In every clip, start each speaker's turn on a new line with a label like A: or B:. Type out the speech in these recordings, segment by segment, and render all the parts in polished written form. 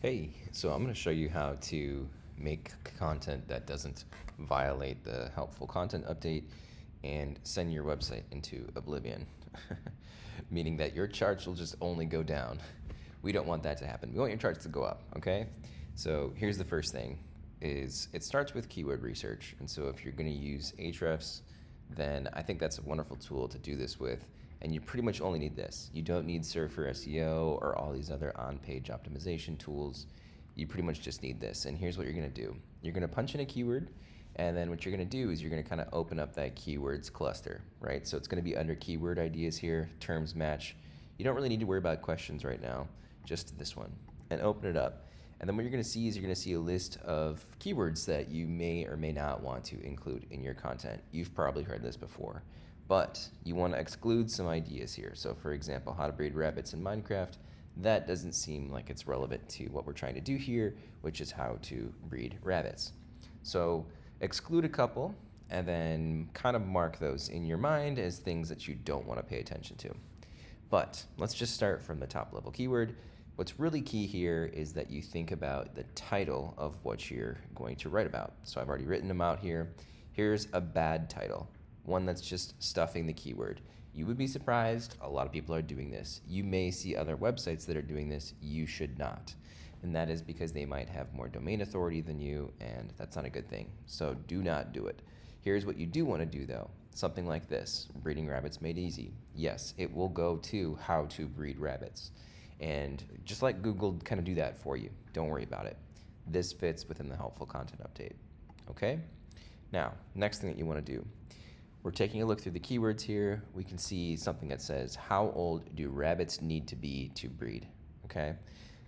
A: Hey, so I'm going to show you how to make content that doesn't violate the helpful content update and send your website into oblivion. Meaning that your charts will just only go down. We don't want that to happen. We want your charts to go up, okay? So here's the first thing is it starts with keyword research. And so if you're going to use Ahrefs, then I think that's a wonderful tool to do this with. And you pretty much only need this. You don't need Surfer SEO or all these other on-page optimization tools. You pretty much just need this. And here's what you're going to do. You're going to punch in a keyword, and then what you're going to do is you're going to kind of open up that keywords cluster, right? So it's going to be under keyword ideas here, terms match. You don't really need to worry about questions right now, just this one. And open it up. And then what you're going to see is you're going to see a list of keywords that you may or may not want to include in your content. You've probably heard this before, but you want to exclude some ideas here. So for example, how to breed rabbits in Minecraft, that doesn't seem like it's relevant to what we're trying to do here, which is how to breed rabbits. So exclude a couple and then kind of mark those in your mind as things that you don't want to pay attention to. But let's just start from the top level keyword. What's really key here is that you think about the title of what you're going to write about. So I've already written them out here. Here's a bad title, one that's just stuffing the keyword. You would be surprised, a lot of people are doing this. You may see other websites that are doing this, you should not. And that is because they might have more domain authority than you, and that's not a good thing. So do not do it. Here's what you do want to do though. Something like this, breeding rabbits made easy. Yes, it will go to how to breed rabbits. And just let Google kind of do that for you. Don't worry about it. This fits within the helpful content update. Okay? Now, next thing that you want to do. We're taking a look through the keywords here. We can see something that says, how old do rabbits need to be to breed? Okay?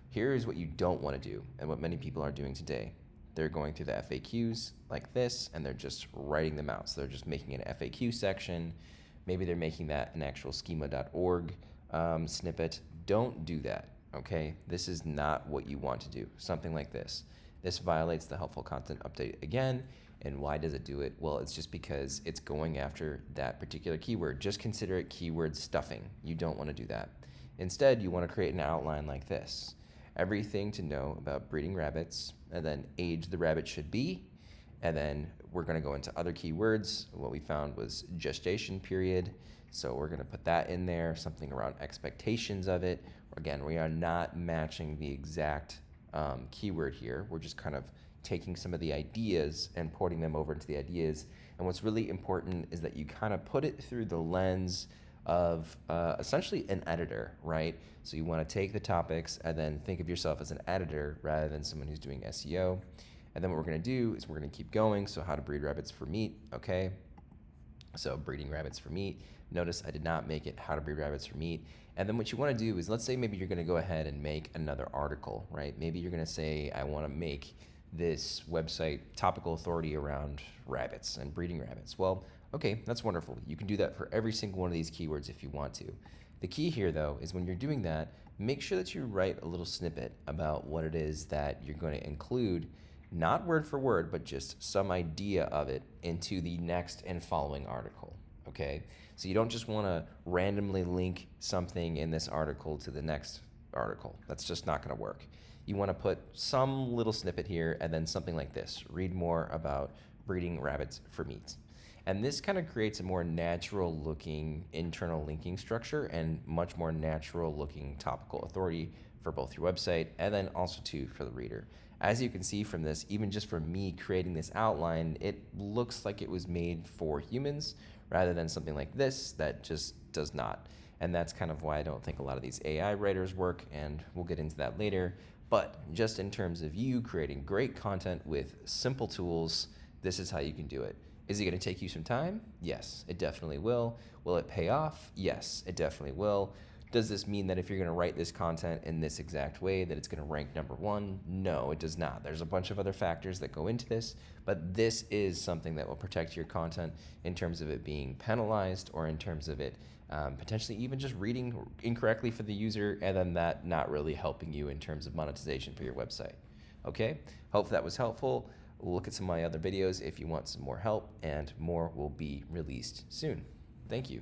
A: Here's what you don't want to do, and what many people are doing today. They're going through the FAQs like this, and they're just writing them out. So they're just making an FAQ section. Maybe they're making that an actual schema.org snippet. Don't do that, okay? This is not what you want to do, something like this. This violates the helpful content update again, and why does it do it? Well, it's just because it's going after that particular keyword. Just consider it keyword stuffing. You don't want to do that. Instead, you want to create an outline like this. Everything to know about breeding rabbits, and then age the rabbit should be, and then we're going to go into other keywords. What we found was gestation period. So we're going to put that in there, something around expectations of it. Again, we are not matching the exact keyword here. We're just kind of taking some of the ideas and porting them over into the ideas. And what's really important is that you kind of put it through the lens of essentially an editor, right? So you want to take the topics and then think of yourself as an editor rather than someone who's doing SEO. And then what we're going to do is we're going to keep going. So how to breed rabbits for meat, okay? So breeding rabbits for meat. Notice I did not make it how to breed rabbits for meat. And then what you want to do is, let's say maybe you're going to go ahead and make another article, right? Maybe you're going to say, I want to make this website topical authority around rabbits and breeding rabbits. Well, okay, that's wonderful. You can do that for every single one of these keywords if you want to. The key here though is when you're doing that, make sure that you write a little snippet about what it is that you're going to include, not word for word, but just some idea of it into the next and following article, okay? So you don't just want to randomly link something in this article to the next article. That's just not going to work. You want to put some little snippet here and then something like this. Read more about breeding rabbits for meat. And this kind of creates a more natural looking internal linking structure and much more natural looking topical authority for both your website and then also too for the reader. As you can see from this, even just for me creating this outline, it looks like it was made for humans rather than something like this that just does not. And that's kind of why I don't think a lot of these AI writers work, and we'll get into that later. But just in terms of you creating great content with simple tools, this is how you can do it. Is it going to take you some time? Yes, it definitely will. Will it pay off? Yes, it definitely will. Does this mean that if you're going to write this content in this exact way that it's going to rank #1? No, it does not. There's a bunch of other factors that go into this, but this is something that will protect your content in terms of it being penalized or in terms of it potentially even just reading incorrectly for the user and then that not really helping you in terms of monetization for your website. Okay, hope that was helpful. Look at some of my other videos if you want some more help, and more will be released soon. Thank you.